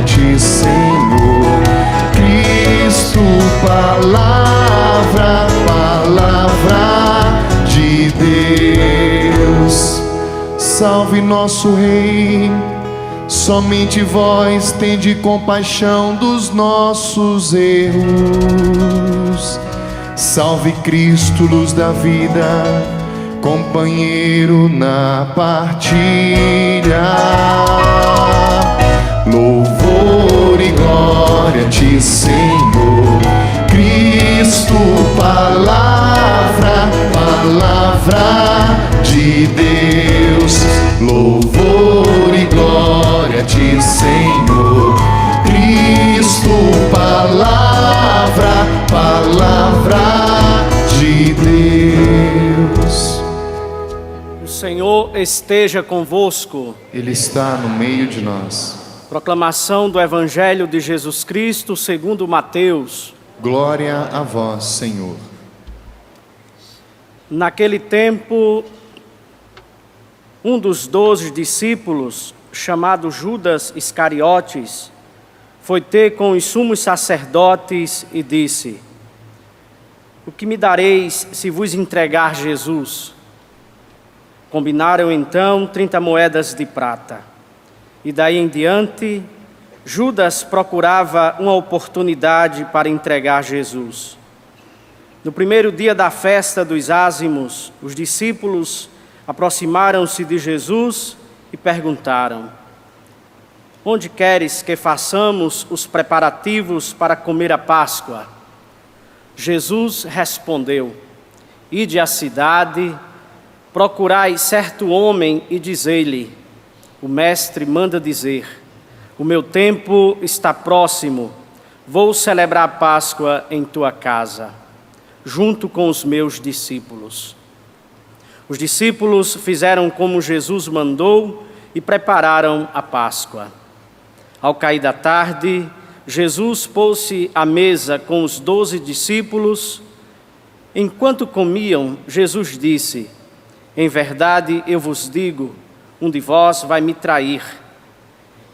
glória a ti, Senhor. Cristo, palavra de Deus. Salve nosso Rei, somente vós tende compaixão dos nossos erros. Salve Cristo, luz da vida, companheiro na partilha. Louvor e glória a ti, Senhor. Cristo, palavra de Deus. Louvor e glória a ti, Senhor. Cristo, palavra de Deus. O Senhor esteja convosco. Ele está no meio de nós. Proclamação do Evangelho de Jesus Cristo segundo Mateus. Glória a vós, Senhor. Naquele tempo, um dos 12 discípulos, chamado Judas Iscariotes, foi ter com os sumos sacerdotes e disse: o que me dareis se vos entregar Jesus? Combinaram então 30 moedas de prata. E daí em diante, Judas procurava uma oportunidade para entregar Jesus. No primeiro dia da festa dos ázimos, os discípulos aproximaram-se de Jesus e perguntaram: onde queres que façamos os preparativos para comer a Páscoa? Jesus respondeu: ide à cidade, procurai certo homem e dizei-lhe: o mestre manda dizer, o meu tempo está próximo, vou celebrar a Páscoa em tua casa, junto com os meus discípulos. Os discípulos fizeram como Jesus mandou e prepararam a Páscoa. Ao cair da tarde, Jesus pôs-se à mesa com os 12 discípulos. Enquanto comiam, Jesus disse: em verdade eu vos digo, um de vós vai me trair.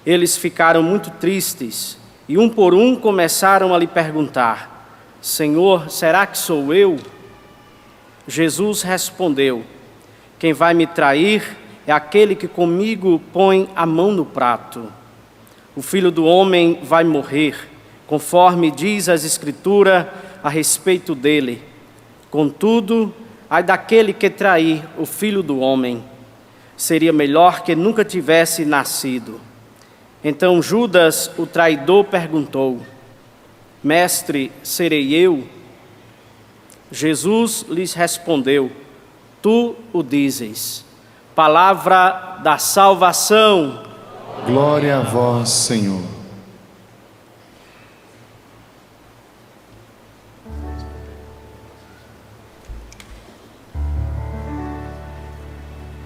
Eles ficaram muito tristes e um por um começaram a lhe perguntar: Senhor, será que sou eu? Jesus respondeu: quem vai me trair é aquele que comigo põe a mão no prato. O Filho do Homem vai morrer, conforme diz as Escrituras a respeito dele. Contudo, ai daquele que trair o Filho do Homem. Seria melhor que nunca tivesse nascido. Então Judas, o traidor, perguntou: mestre, serei eu? Jesus lhes respondeu: tu o dizes. Palavra da salvação. Glória a vós, Senhor.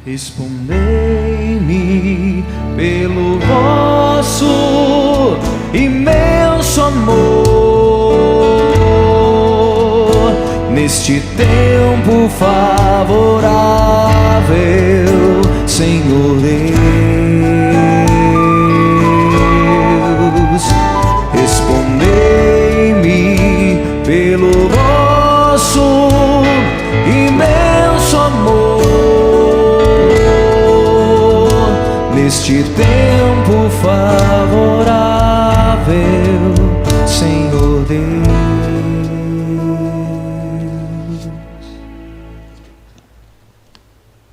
Respondei-me pelo vosso imenso amor, neste tempo favorável, Senhor Deus. Respondei-me pelo vosso imenso amor, neste tempo favorável, Senhor Deus.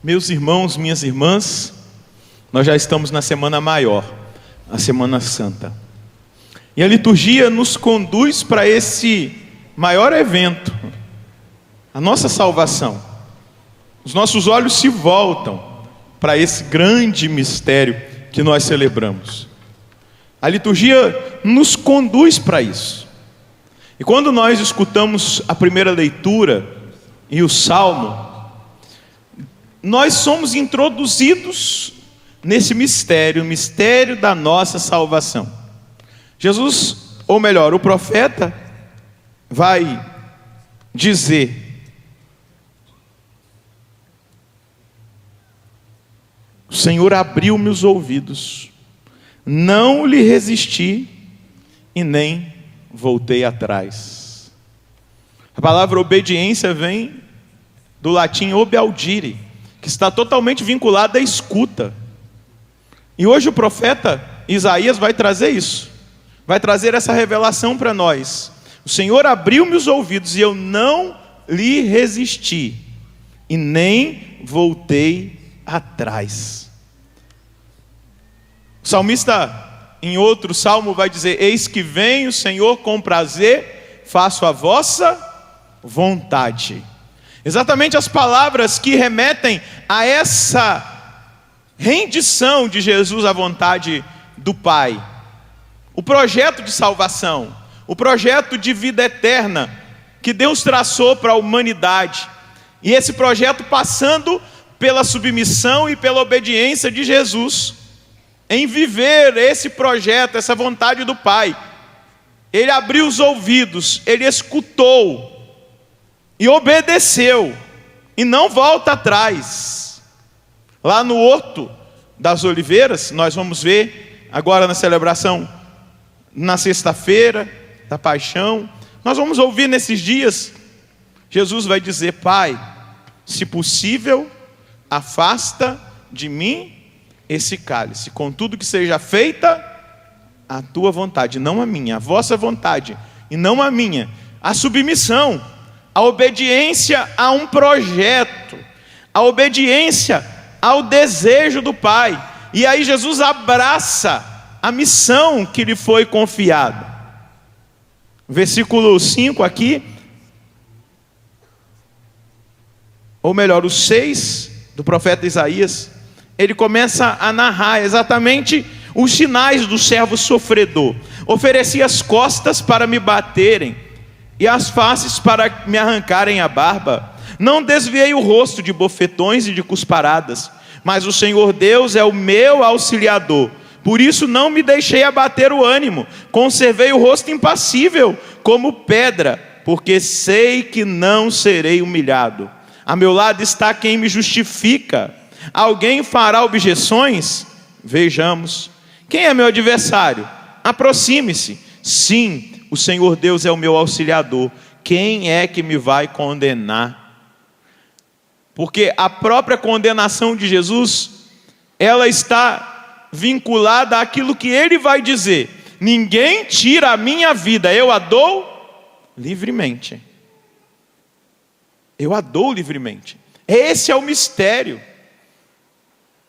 Meus irmãos, minhas irmãs, nós já estamos na Semana Maior, a Semana Santa. E a liturgia nos conduz para esse maior evento, a nossa salvação. Os nossos olhos se voltam para esse grande mistério que nós celebramos. A liturgia nos conduz para isso. E quando nós escutamos a primeira leitura e o Salmo, nós somos introduzidos nesse mistério, o mistério da nossa salvação. Jesus, ou melhor, o profeta vai dizer: o Senhor abriu meus ouvidos, não lhe resisti e nem voltei atrás. A palavra obediência vem do latim obeaudire, que está totalmente vinculada à escuta. E hoje o profeta Isaías vai trazer isso, vai trazer essa revelação para nós. O Senhor abriu-me os ouvidos e eu não lhe resisti e nem voltei atrás. O salmista, em outro salmo, vai dizer: eis que vem o Senhor com prazer, faço a vossa vontade. Exatamente as palavras que remetem a essa rendição de Jesus à vontade do Pai. O projeto de salvação, o projeto de vida eterna que Deus traçou para a humanidade. E esse projeto passando pela submissão e pela obediência de Jesus, em viver esse projeto, essa vontade do Pai. Ele abriu os ouvidos, ele escutou e obedeceu, e não volta atrás. Lá no Horto das Oliveiras, nós vamos ver agora na celebração, na sexta-feira da Paixão, nós vamos ouvir nesses dias, Jesus vai dizer: Pai, se possível, afasta de mim esse cálice, contudo que seja feita a tua vontade, não a minha, a vossa vontade, e não a minha. A submissão, a obediência a um projeto, a obediência ao desejo do Pai. E aí Jesus abraça a missão que lhe foi confiada. Versículo 5 aqui, ou melhor, o 6 do profeta Isaías, ele começa a narrar exatamente os sinais do servo sofredor. Ofereci as costas para me baterem, e as faces para me arrancarem a barba. Não desviei o rosto de bofetões e de cusparadas, mas o Senhor Deus é o meu auxiliador. Por isso não me deixei abater o ânimo, conservei o rosto impassível como pedra, porque sei que não serei humilhado. A meu lado está quem me justifica. Alguém fará objeções? Vejamos. Quem é meu adversário? Aproxime-se. Sim, o Senhor Deus é o meu auxiliador. Quem é que me vai condenar? Porque a própria condenação de Jesus, ela está vinculada àquilo que ele vai dizer: ninguém tira a minha vida, eu a dou livremente. Eu a dou livremente. Esse é o mistério.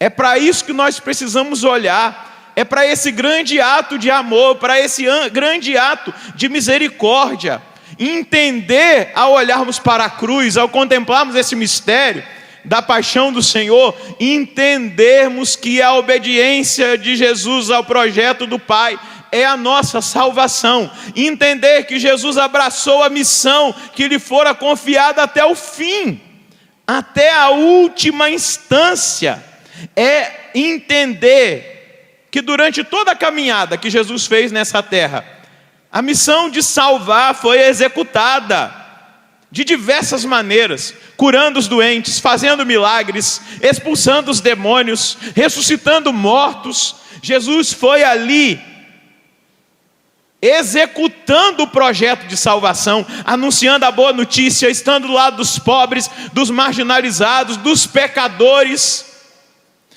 É para isso que nós precisamos olhar. É para esse grande ato de amor, para esse grande ato de misericórdia. Entender, ao olharmos para a cruz, ao contemplarmos esse mistério da paixão do Senhor, entendermos que a obediência de Jesus ao projeto do Pai é a nossa salvação. Entender que Jesus abraçou a missão que lhe fora confiada até o fim, até a última instância. É entender que durante toda a caminhada que Jesus fez nessa terra, a missão de salvar foi executada de diversas maneiras, curando os doentes, fazendo milagres, expulsando os demônios, ressuscitando mortos. Jesus foi ali executando o projeto de salvação, anunciando a boa notícia, estando do lado dos pobres, dos marginalizados, dos pecadores.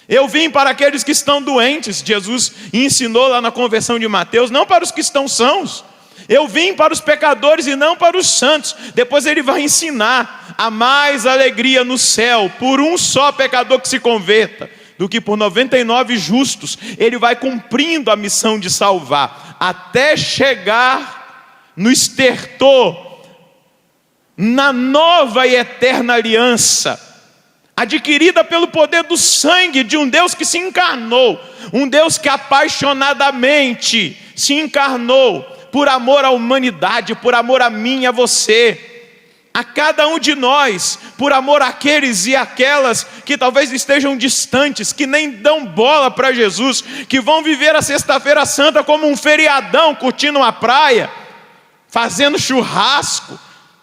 Eu vim para aqueles que estão doentes, Jesus ensinou lá na conversão de Mateus, não para os que estão sãos. Eu vim para os pecadores e não para os santos. Depois ele vai ensinar: há mais alegria no céu por um só pecador que se converta do que por 99 justos. Ele vai cumprindo a missão de salvar, até chegar no estertor, na nova e eterna aliança, adquirida pelo poder do sangue de um Deus que se encarnou, um Deus que apaixonadamente se encarnou, por amor à humanidade, por amor a mim e a você, a cada um de nós, por amor àqueles e aquelas que talvez estejam distantes, que nem dão bola para Jesus, que vão viver a Sexta-feira Santa como um feriadão, curtindo uma praia, fazendo churrasco,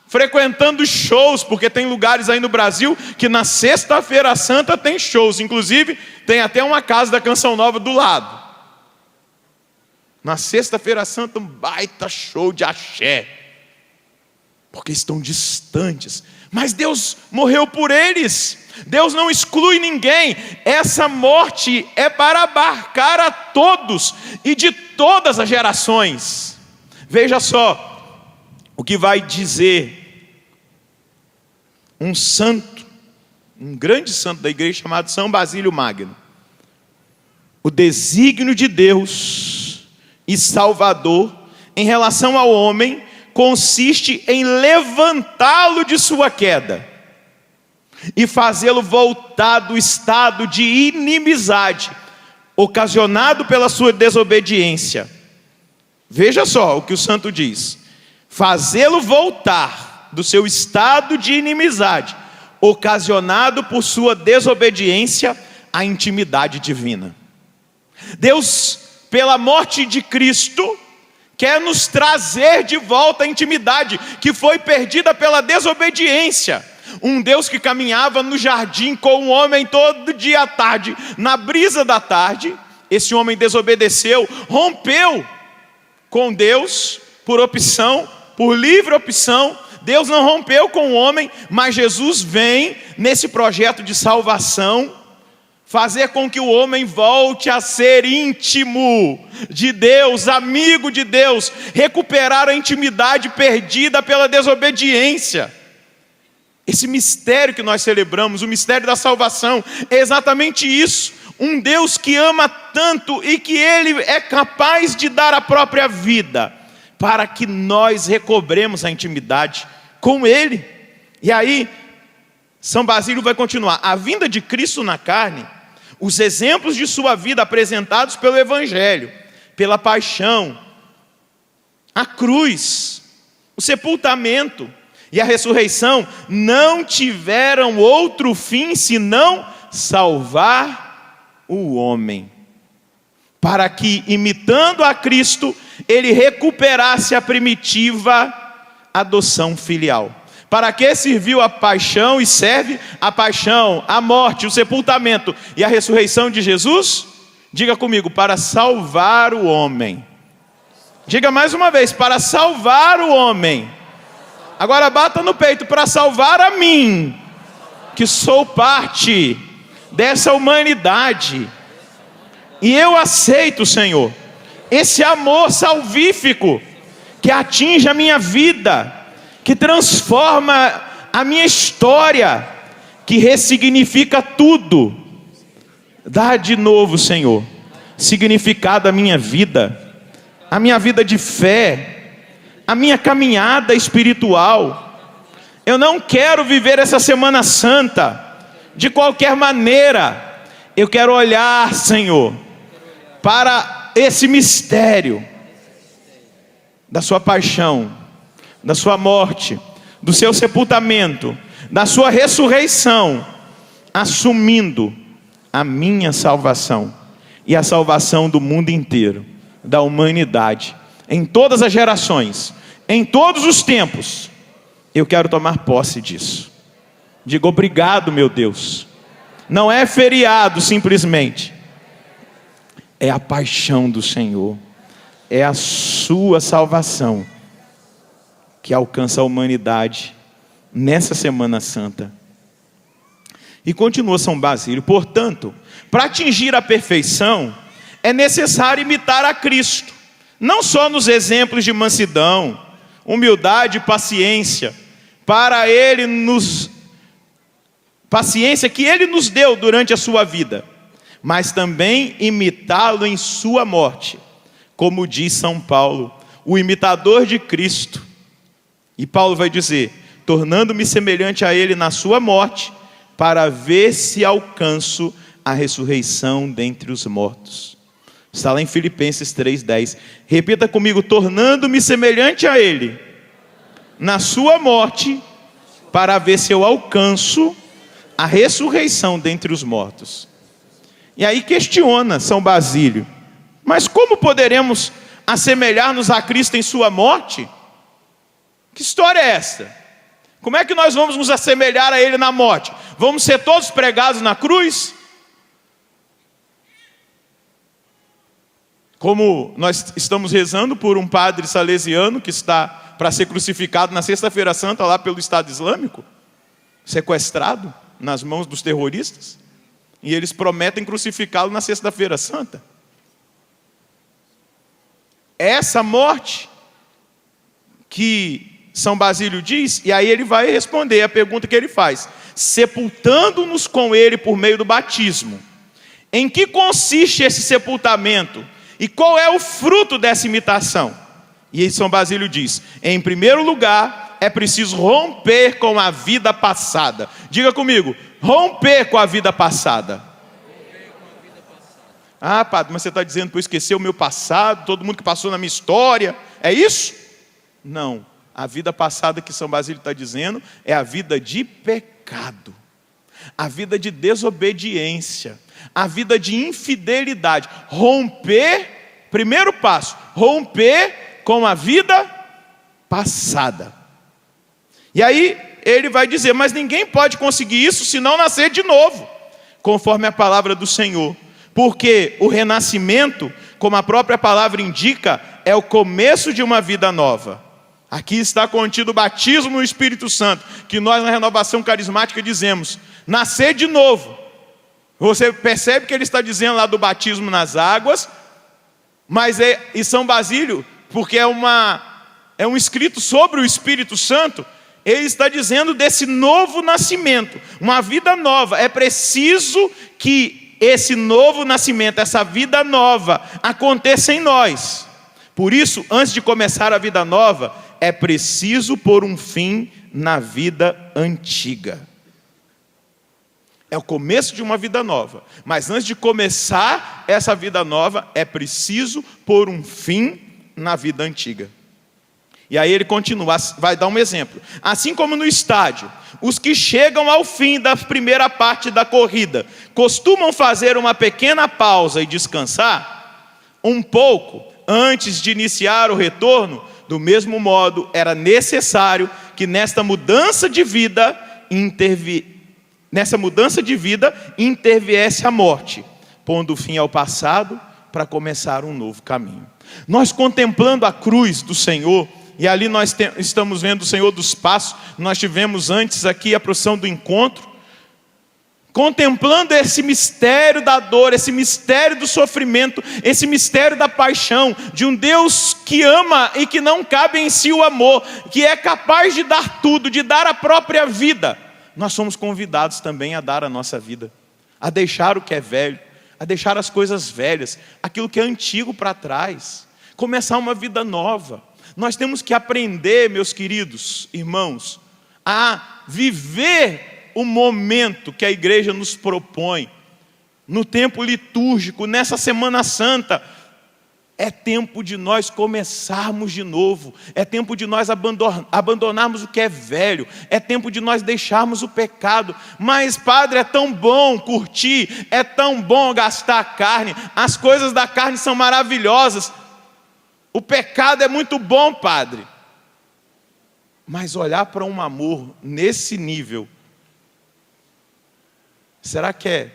frequentando shows, porque tem lugares aí no Brasil que na Sexta-feira Santa tem shows, inclusive tem até uma casa da Canção Nova do lado. Na sexta-feira santa, um baita show de axé, porque estão distantes, mas Deus morreu por eles. Deus não exclui ninguém. Essa morte é para abarcar a todos e de todas as gerações. Veja só o que vai dizer um santo, um grande santo da igreja chamado São Basílio Magno. O desígnio de Deus e Salvador em relação ao homem consiste em levantá-lo de sua queda e fazê-lo voltar do estado de inimizade ocasionado pela sua desobediência. Veja só o que o santo diz: fazê-lo voltar do seu estado de inimizade ocasionado por sua desobediência à intimidade divina. Deus, pela morte de Cristo, quer nos trazer de volta a intimidade que foi perdida pela desobediência. Um Deus que caminhava no jardim com um homem todo dia à tarde, na brisa da tarde. Esse homem desobedeceu, rompeu com Deus por opção, por livre opção. Deus não rompeu com o homem, mas Jesus vem nesse projeto de salvação fazer com que o homem volte a ser íntimo de Deus, amigo de Deus, recuperar a intimidade perdida pela desobediência. Esse mistério que nós celebramos, o mistério da salvação, é exatamente isso. Um Deus que ama tanto e que Ele é capaz de dar a própria vida para que nós recobremos a intimidade com Ele. E aí, São Basílio vai continuar. A vinda de Cristo na carne, os exemplos de sua vida apresentados pelo Evangelho, pela paixão, a cruz, o sepultamento e a ressurreição, não tiveram outro fim senão salvar o homem, para que, imitando a Cristo, ele recuperasse a primitiva adoção filial. Para que serviu a paixão e serve a paixão, a morte, o sepultamento e a ressurreição de Jesus? Diga comigo: para salvar o homem. Diga mais uma vez: para salvar o homem. Agora bata no peito: para salvar a mim, que sou parte dessa humanidade. E eu aceito, Senhor, esse amor salvífico que atinge a minha vida, que transforma a minha história, que ressignifica tudo. Dá de novo, Senhor, significado à minha vida de fé, a minha caminhada espiritual. Eu não quero viver essa Semana Santa de qualquer maneira. Eu quero olhar, Senhor, para esse mistério da sua paixão, da sua morte, do seu sepultamento, da sua ressurreição, assumindo a minha salvação e a salvação do mundo inteiro, da humanidade, em todas as gerações, em todos os tempos. Eu quero tomar posse disso. Digo: obrigado, meu Deus. Não é feriado simplesmente, é a paixão do Senhor, é a sua salvação que alcança a humanidade nessa Semana Santa. E continua São Basílio: portanto, para atingir a perfeição, é necessário imitar a Cristo, não só nos exemplos de mansidão, humildade e paciência, paciência que Ele nos deu durante a sua vida, mas também imitá-lo em sua morte, como diz São Paulo, o imitador de Cristo. E Paulo vai dizer: tornando-me semelhante a Ele na sua morte, para ver se alcanço a ressurreição dentre os mortos. Está lá em Filipenses 3:10. Repita comigo: tornando-me semelhante a Ele na sua morte, para ver se eu alcanço a ressurreição dentre os mortos. E aí questiona São Basílio: mas como poderemos assemelhar-nos a Cristo em sua morte? Que história é essa? Como é que nós vamos nos assemelhar a Ele na morte? Vamos ser todos pregados na cruz? Como nós estamos rezando por um padre salesiano que está para ser crucificado na Sexta-feira Santa lá pelo Estado Islâmico, sequestrado nas mãos dos terroristas, e eles prometem crucificá-lo na Sexta-feira Santa. Essa morte que São Basílio diz, e aí ele vai responder a pergunta que ele faz: sepultando-nos com ele por meio do batismo. Em que consiste esse sepultamento? E qual é o fruto dessa imitação? E aí São Basílio diz: em primeiro lugar, é preciso romper com a vida passada. Diga comigo: romper com a vida passada. Ah, padre, mas você está dizendo para eu esquecer o meu passado, todo mundo que passou na minha história, é isso? Não, a vida passada que São Basílio está dizendo é a vida de pecado, a vida de desobediência, a vida de infidelidade. Romper, primeiro passo, romper com a vida passada. E aí ele vai dizer: mas ninguém pode conseguir isso se não nascer de novo, conforme a palavra do Senhor. Porque o renascimento, como a própria palavra indica, é o começo de uma vida nova. Aqui está contido o batismo no Espírito Santo, que nós na renovação carismática dizemos: nascer de novo. Você percebe que ele está dizendo lá do batismo nas águas, mas e São Basílio, porque é um escrito sobre o Espírito Santo, ele está dizendo desse novo nascimento, uma vida nova. É preciso que esse novo nascimento, essa vida nova, aconteça em nós. Por isso, antes de começar a vida nova, é preciso pôr um fim na vida antiga. É o começo de uma vida nova, mas antes de começar essa vida nova, é preciso pôr um fim na vida antiga. E aí ele continua, vai dar um exemplo. Assim como no estádio, os que chegam ao fim da primeira parte da corrida costumam fazer uma pequena pausa e descansar um pouco antes de iniciar o retorno, do mesmo modo era necessário que nessa mudança de vida interviesse a morte, pondo fim ao passado para começar um novo caminho. Nós contemplando a cruz do Senhor, e ali nós estamos vendo o Senhor dos Passos, nós tivemos antes aqui a procissão do encontro, contemplando esse mistério da dor, esse mistério do sofrimento, esse mistério da paixão, de um Deus que ama e que não cabe em si o amor, que é capaz de dar tudo, de dar a própria vida. Nós somos convidados também a dar a nossa vida, a deixar o que é velho, a deixar as coisas velhas, aquilo que é antigo para trás, começar uma vida nova. Nós temos que aprender, meus queridos irmãos, a viver o momento que a igreja nos propõe, no tempo litúrgico, nessa Semana Santa. É tempo de nós começarmos de novo, é tempo de nós abandonarmos o que é velho, é tempo de nós deixarmos o pecado. Mas, padre, é tão bom curtir, é tão bom gastar a carne, as coisas da carne são maravilhosas. O pecado é muito bom, padre. Mas olhar para um amor nesse nível, será que é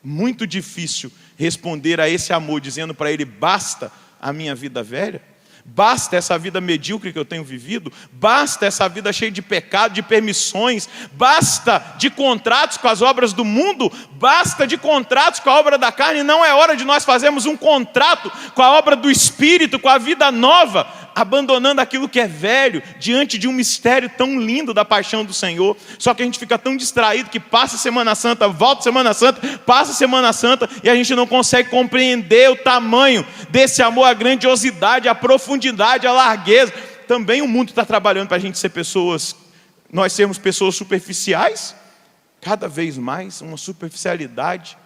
muito difícil responder a esse amor dizendo para ele: basta a minha vida velha? Basta essa vida medíocre que eu tenho vivido? Basta essa vida cheia de pecado, de permissões? Basta de contratos com as obras do mundo? Basta de contratos com a obra da carne? Não é hora de nós fazermos um contrato com a obra do Espírito, com a vida nova, abandonando aquilo que é velho, diante de um mistério tão lindo da paixão do Senhor? Só que a gente fica tão distraído que passa a Semana Santa, volta a Semana Santa, passa a Semana Santa, e a gente não consegue compreender o tamanho desse amor, a grandiosidade, a profundidade, a largueza. Também o mundo está trabalhando para a gente ser pessoas, nós sermos pessoas superficiais, cada vez mais uma superficialidade,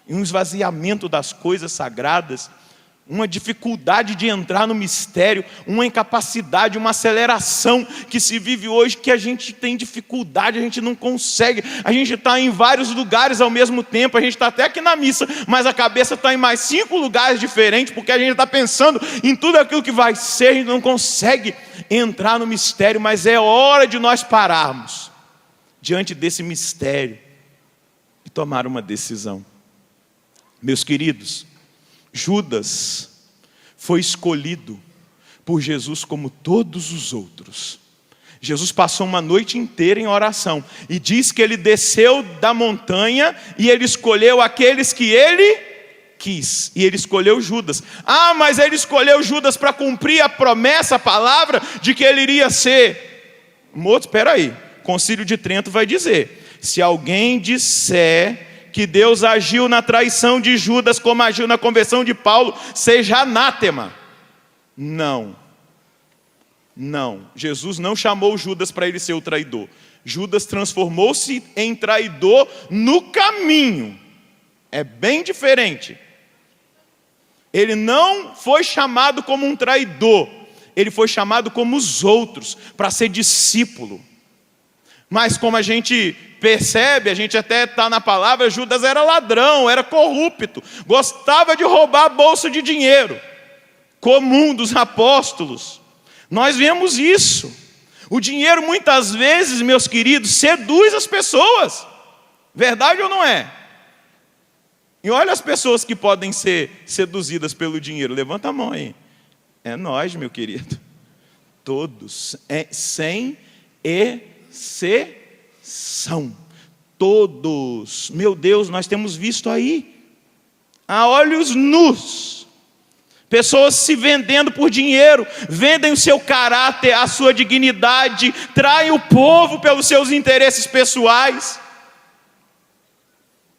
e um esvaziamento das coisas sagradas, uma dificuldade de entrar no mistério, uma incapacidade, uma aceleração que se vive hoje, que a gente tem dificuldade, a gente não consegue, a gente está em vários lugares ao mesmo tempo, a gente está até aqui na missa, mas a cabeça está em mais 5 lugares diferentes, porque a gente está pensando em tudo aquilo que vai ser, a gente não consegue entrar no mistério. Mas é hora de nós pararmos diante desse mistério e tomar uma decisão. Meus queridos, Judas foi escolhido por Jesus como todos os outros. Jesus passou uma noite inteira em oração e diz que ele desceu da montanha e ele escolheu aqueles que ele quis. E ele escolheu Judas. Ah, mas ele escolheu Judas para cumprir a promessa, a palavra de que ele iria ser morto. Espera aí, Concílio de Trento vai dizer: se alguém disser que Deus agiu na traição de Judas como agiu na conversão de Paulo, seja anátema. Não, Jesus não chamou Judas para ele ser o traidor. Judas transformou-se em traidor no caminho. É bem diferente. Ele não foi chamado como um traidor, ele foi chamado como os outros, para ser discípulo. Mas como a gente percebe, a gente até está na palavra, Judas era ladrão, era corrupto, gostava de roubar bolsa de dinheiro, comum dos apóstolos. Nós vemos isso. O dinheiro muitas vezes, meus queridos, seduz as pessoas. Verdade ou não é? E olha as pessoas que podem ser seduzidas pelo dinheiro. Levanta a mão aí. É nós, meu querido. Todos, sem exceção. Todos. Meu Deus, nós temos visto aí, a olhos nus, pessoas se vendendo por dinheiro, vendem o seu caráter, a sua dignidade, traem o povo pelos seus interesses pessoais.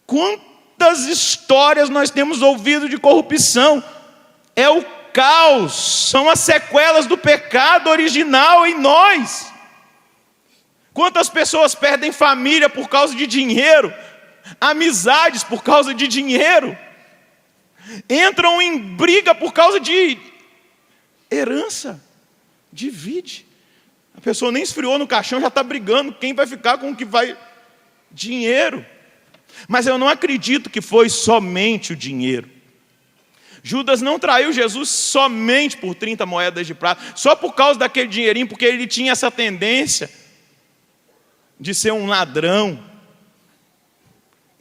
Quantas histórias nós temos ouvido de corrupção? É o caos, são as sequelas do pecado original em nós. Quantas pessoas perdem família por causa de dinheiro, amizades por causa de dinheiro, entram em briga por causa de herança, divide. A pessoa nem esfriou no caixão, já está brigando, quem vai ficar com o que vai? Dinheiro. Mas eu não acredito que foi somente o dinheiro. Judas não traiu Jesus somente por 30 moedas de prata, só por causa daquele dinheirinho, porque ele tinha essa tendência de ser um ladrão.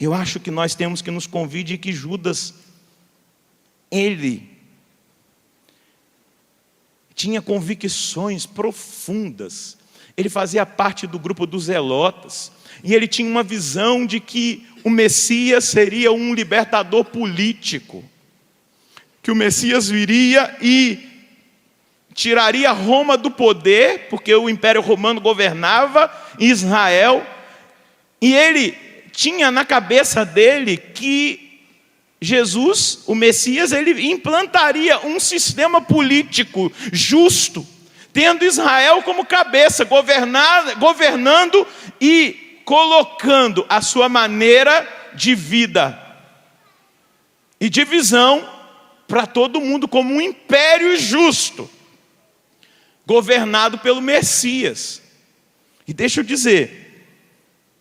Eu acho que nós temos que nos convide que Judas, ele tinha convicções profundas. Ele fazia parte do grupo dos zelotas. E ele tinha uma visão de que o Messias seria um libertador político. Que o Messias viria e tiraria Roma do poder, porque o Império Romano governava Israel. E ele tinha na cabeça dele que Jesus, o Messias, ele implantaria um sistema político justo, tendo Israel como cabeça, governando e colocando a sua maneira de vida e de visão para todo mundo como um império justo, governado pelo Messias. E deixa eu dizer,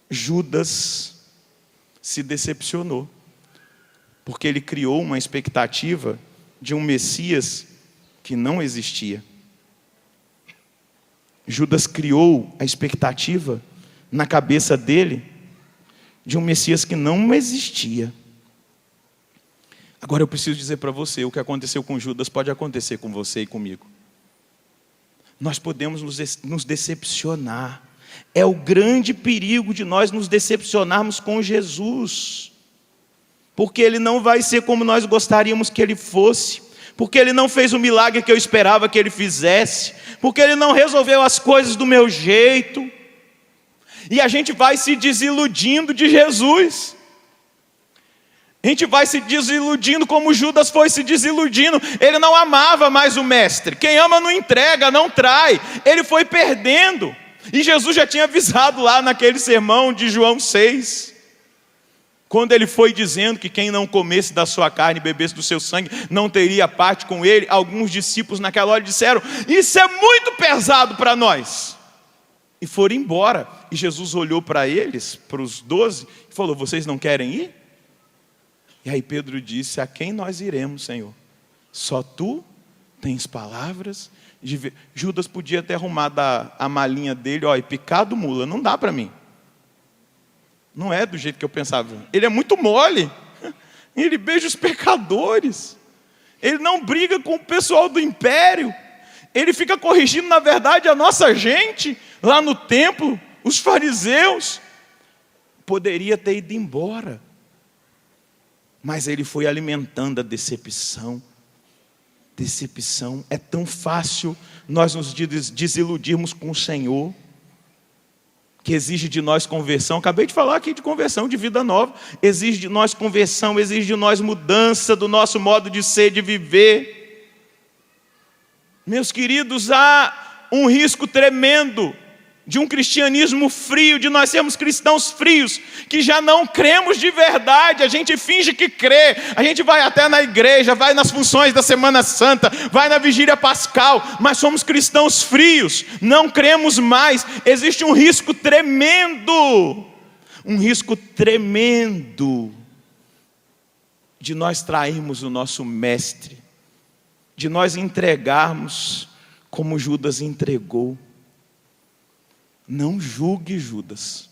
Judas se decepcionou, porque ele criou uma expectativa de um Messias que não existia. Judas criou a expectativa na cabeça dele de um Messias que não existia. Agora eu preciso dizer para você, o que aconteceu com Judas pode acontecer com você e comigo. Nós podemos nos decepcionar. É o grande perigo de nós nos decepcionarmos com Jesus. Porque Ele não vai ser como nós gostaríamos que Ele fosse. Porque Ele não fez o milagre que eu esperava que Ele fizesse. Porque Ele não resolveu as coisas do meu jeito. E a gente vai se desiludindo de Jesus. A gente vai se desiludindo como Judas foi se desiludindo. Ele não amava mais o mestre. Quem ama não entrega, não trai. Ele foi perdendo. E Jesus já tinha avisado lá naquele sermão de João 6. Quando ele foi dizendo que quem não comesse da sua carne e bebesse do seu sangue não teria parte com ele. Alguns discípulos naquela hora disseram: isso é muito pesado para nós. E foram embora. E Jesus olhou para eles, para os 12, e falou: vocês não querem ir? E aí Pedro disse: a quem nós iremos, Senhor? Só tu tens palavras de ver. Judas podia ter arrumado a malinha dele, ó, e picado mula. Não dá para mim. Não é do jeito que eu pensava. Ele é muito mole. Ele beija os pecadores. Ele não briga com o pessoal do império. Ele fica corrigindo, na verdade, a nossa gente lá no templo, os fariseus. Poderia ter ido embora, mas ele foi alimentando a decepção. Decepção. É tão fácil nós nos desiludirmos com o Senhor, que exige de nós conversão. Acabei de falar aqui de conversão, de vida nova. Exige de nós conversão, exige de nós mudança do nosso modo de ser, de viver. Meus queridos, há um risco tremendo de um cristianismo frio, de nós sermos cristãos frios, que já não cremos de verdade. A gente finge que crê, a gente vai até na igreja, vai nas funções da Semana Santa, vai na vigília pascal, mas somos cristãos frios, não cremos mais. Existe um risco tremendo de nós trairmos o nosso mestre, de nós entregarmos como Judas entregou. Não julgue Judas.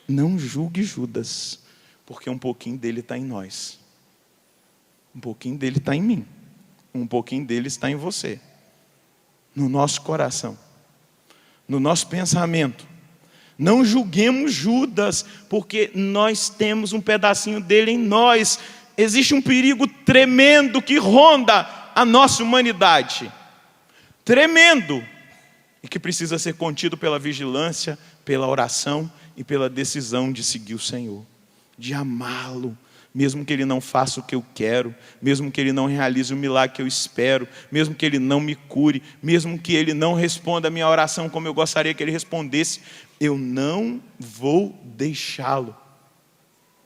Não julgue Judas, porque um pouquinho dele está em nós. Um pouquinho dele está em mim. Um pouquinho dele está em você. No nosso coração. No nosso pensamento. Não julguemos Judas, porque nós temos um pedacinho dele em nós. Existe um perigo tremendo que ronda a nossa humanidade. Tremendo. E que precisa ser contido pela vigilância, pela oração e pela decisão de seguir o Senhor, de amá-lo, mesmo que Ele não faça o que eu quero, mesmo que Ele não realize o milagre que eu espero, mesmo que Ele não me cure, mesmo que Ele não responda a minha oração como eu gostaria que Ele respondesse, eu não vou deixá-lo,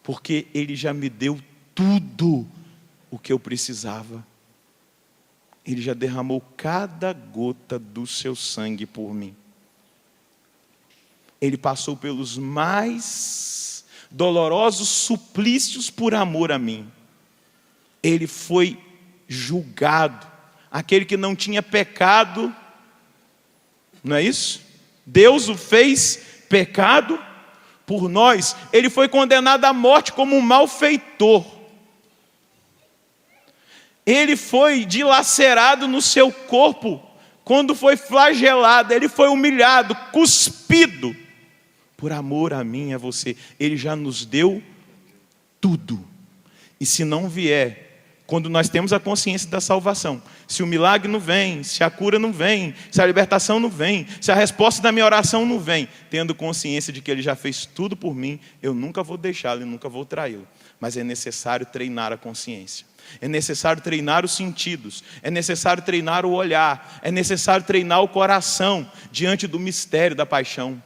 porque Ele já me deu tudo o que eu precisava. Ele já derramou cada gota do seu sangue por mim. Ele passou pelos mais dolorosos suplícios por amor a mim. Ele foi julgado. Aquele que não tinha pecado, não é isso? Deus o fez pecado por nós. Ele foi condenado à morte como um malfeitor. Ele foi dilacerado no seu corpo, quando foi flagelado, ele foi humilhado, cuspido, por amor a mim e a você. Ele já nos deu tudo. E se não vier, quando nós temos a consciência da salvação, se o milagre não vem, se a cura não vem, se a libertação não vem, se a resposta da minha oração não vem, tendo consciência de que Ele já fez tudo por mim, eu nunca vou deixá-lo e nunca vou traí-lo. Mas é necessário treinar a consciência. É necessário treinar os sentidos, é necessário treinar o olhar, é necessário treinar o coração diante do mistério da paixão.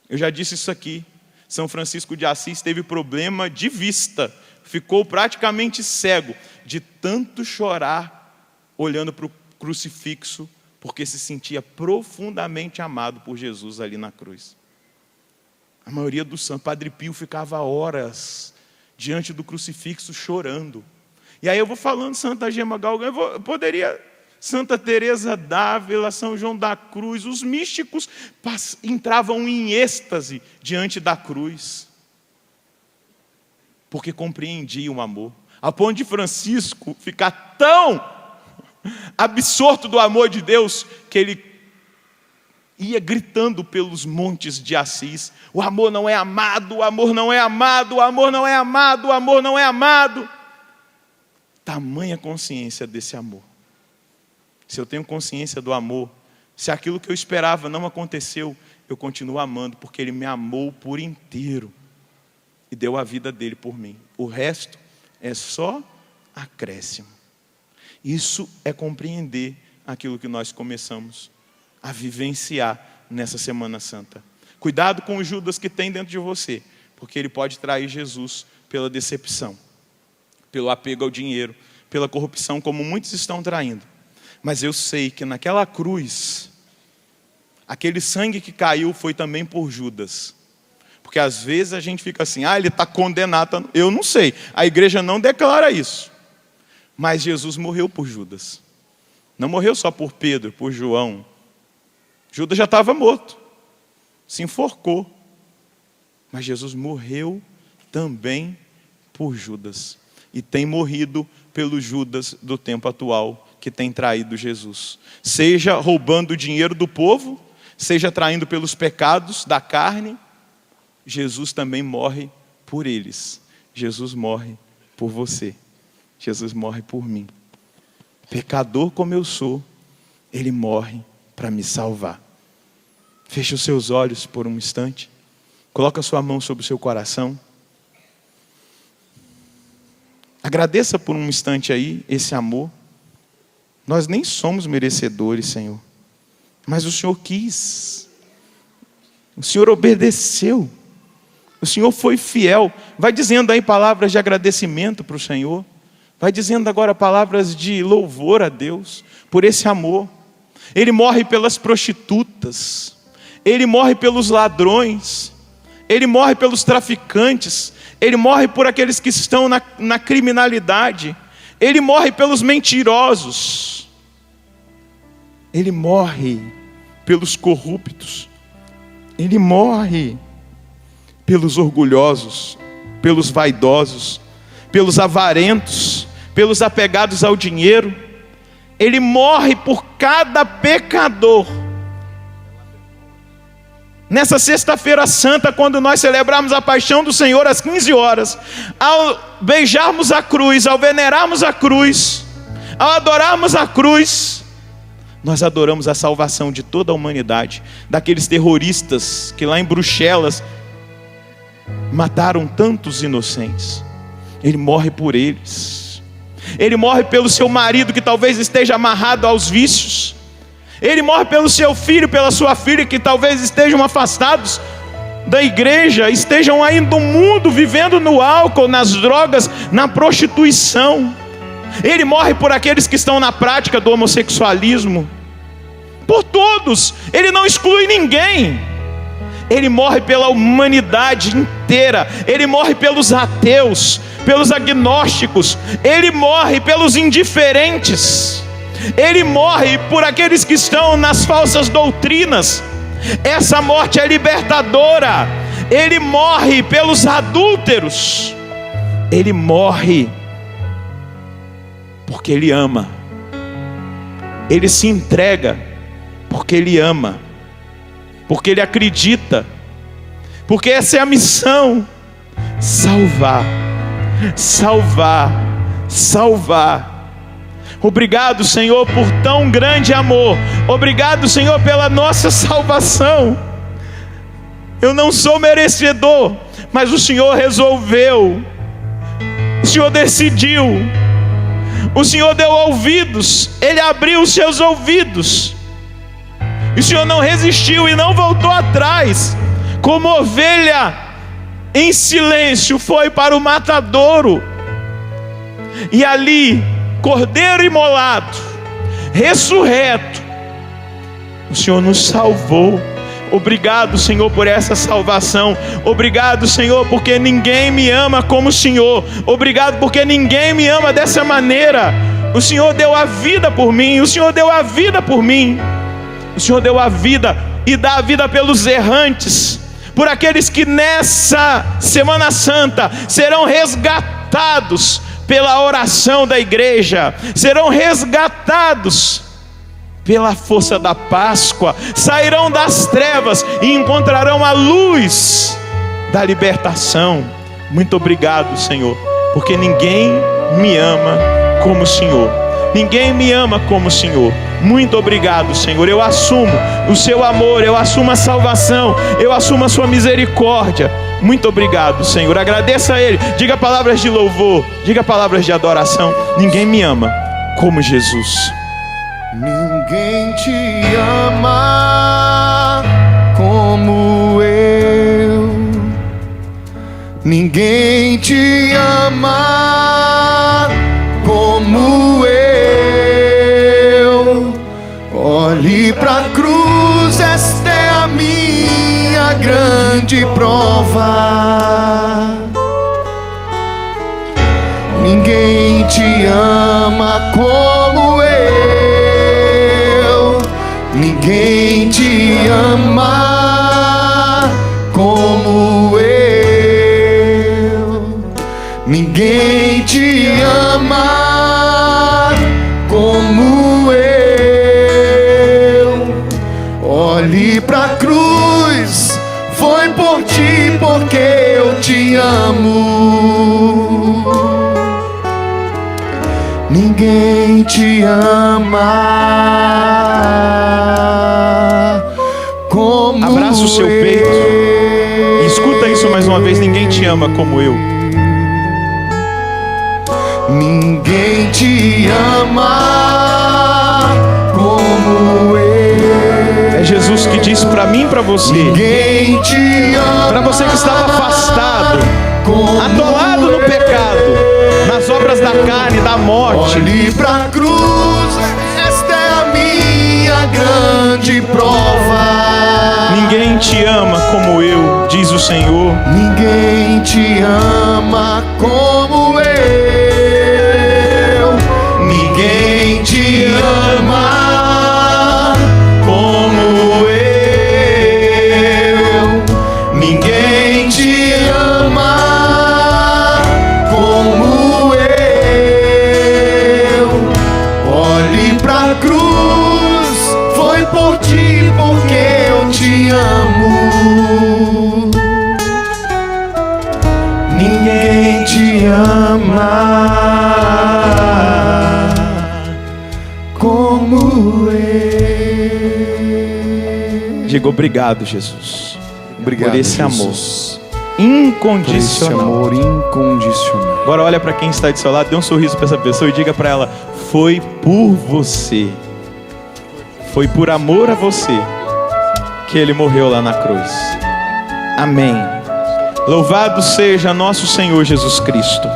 Eu já disse isso aqui, São Francisco de Assis teve problema de vista, ficou praticamente cego de tanto chorar olhando para o crucifixo, porque se sentia profundamente amado por Jesus ali na cruz. A maioria dos santos, Padre Pio ficava horas diante do crucifixo chorando. E aí eu vou falando Santa Gema Galgão, Santa Teresa d'Ávila, São João da Cruz, os místicos entravam em êxtase diante da cruz, porque compreendiam o amor. A ponto de Francisco ficar tão absorto do amor de Deus, que ele ia gritando pelos montes de Assis: o amor não é amado, o amor não é amado, o amor não é amado, o amor não é amado. Tamanha consciência desse amor. Se eu tenho consciência do amor, se aquilo que eu esperava não aconteceu, eu continuo amando, porque Ele me amou por inteiro e deu a vida dele por mim. O resto é só acréscimo. Isso é compreender aquilo que nós começamos a vivenciar nessa Semana Santa. Cuidado com o Judas que tem dentro de você, porque ele pode trair Jesus pela decepção, pelo apego ao dinheiro, pela corrupção, como muitos estão traindo. Mas eu sei que naquela cruz, aquele sangue que caiu foi também por Judas. Porque às vezes a gente fica assim: ele está condenado. Eu não sei, a igreja não declara isso. Mas Jesus morreu por Judas. Não morreu só por Pedro, por João. Judas já estava morto, se enforcou. Mas Jesus morreu também por Judas. e tem morrido pelo Judas do tempo atual, que tem traído Jesus. Seja roubando o dinheiro do povo, seja traindo pelos pecados da carne, Jesus também morre por eles. Jesus morre por você. Jesus morre por mim. Pecador como eu sou, Ele morre para me salvar. Feche os seus olhos por um instante. Coloca a sua mão sobre o seu coração. Agradeça por um instante aí esse amor. Nós nem somos merecedores, Senhor. Mas o Senhor quis. O Senhor obedeceu. O Senhor foi fiel. Vai dizendo aí palavras de agradecimento para o Senhor. Vai dizendo agora palavras de louvor a Deus por esse amor. Ele morre pelas prostitutas. Ele morre pelos ladrões. Ele morre pelos traficantes. Ele morre por aqueles que estão na criminalidade. Ele morre pelos mentirosos. Ele morre pelos corruptos. Ele morre pelos orgulhosos, pelos vaidosos, pelos avarentos, pelos apegados ao dinheiro. Ele morre por cada pecador. Nessa sexta-feira santa, quando nós celebrarmos a paixão do Senhor às 15 horas, ao beijarmos a cruz, ao venerarmos a cruz, ao adorarmos a cruz, nós adoramos a salvação de toda a humanidade, daqueles terroristas que lá em Bruxelas mataram tantos inocentes. Ele morre por eles. Ele morre pelo seu marido que talvez esteja amarrado aos vícios. Ele morre pelo seu filho, pela sua filha que talvez estejam afastados da igreja, estejam aí no mundo, vivendo no álcool, nas drogas, na prostituição. Ele morre por aqueles que estão na prática do homossexualismo. Por todos, Ele não exclui ninguém. Ele morre pela humanidade inteira. Ele morre pelos ateus, pelos agnósticos. Ele morre pelos indiferentes. Ele morre por aqueles que estão nas falsas doutrinas. Essa morte é libertadora. Ele morre pelos adúlteros. Ele morre porque Ele ama. Ele se entrega porque Ele ama, porque Ele acredita, porque essa é a missão: salvar, salvar, salvar. Obrigado, Senhor, por tão grande amor. Obrigado, Senhor, pela nossa salvação. Eu não sou merecedor, mas o Senhor resolveu. O Senhor decidiu. O Senhor deu ouvidos. Ele abriu os seus ouvidos. E o Senhor não resistiu e não voltou atrás. Como ovelha em silêncio foi para o matadouro. E ali, cordeiro imolado, ressurreto, o Senhor nos salvou. Obrigado, Senhor, por essa salvação. Obrigado, Senhor, porque ninguém me ama como o Senhor. Obrigado porque ninguém me ama dessa maneira. O Senhor deu a vida por mim. O Senhor deu a vida por mim. O Senhor deu a vida e dá a vida pelos errantes, por aqueles que nessa Semana Santa serão resgatados pela oração da igreja, serão resgatados pela força da Páscoa, sairão das trevas e encontrarão a luz da libertação. Muito obrigado, Senhor, porque ninguém me ama como o Senhor. Ninguém me ama como o Senhor. Muito obrigado, Senhor. Eu assumo o seu amor, eu assumo a salvação, eu assumo a sua misericórdia. Muito obrigado, Senhor. Agradeça a Ele. Diga palavras de louvor, diga palavras de adoração. Ninguém me ama como Jesus. Ninguém te ama como eu. Ninguém te ama como eu. Olhe pra cruz, esta é a minha grande prova. Ninguém te ama como eu. Ninguém te ama como eu. ninguém te ama como eu. Olhe pra cruz, foi por ti, porque eu te amo. Ninguém te ama como eu. Abraça o seu peito e escuta isso mais uma vez: ninguém te ama como eu. Ninguém te ama como eu. É Jesus que diz para mim e para você. Ninguém te ama. Para você que estava afastado, atolado no pecado, nas obras da carne, da morte. Olhe pra cruz, esta é a minha grande prova. Ninguém te ama como eu, diz o Senhor. Ninguém te ama como eu. Ninguém te ama como eu. Ninguém te ama como eu. Olhe pra cruz, foi por ti, porque eu te amo. Ninguém te ama como eu. Diga obrigado, Jesus. Obrigado, por esse Jesus. amor Por esse incondicional. amor incondicional. Agora olha para quem está do seu lado, dê um sorriso para essa pessoa e diga para ela: foi por você, foi por amor a você que Ele morreu lá na cruz. Amém. Louvado seja nosso Senhor Jesus Cristo.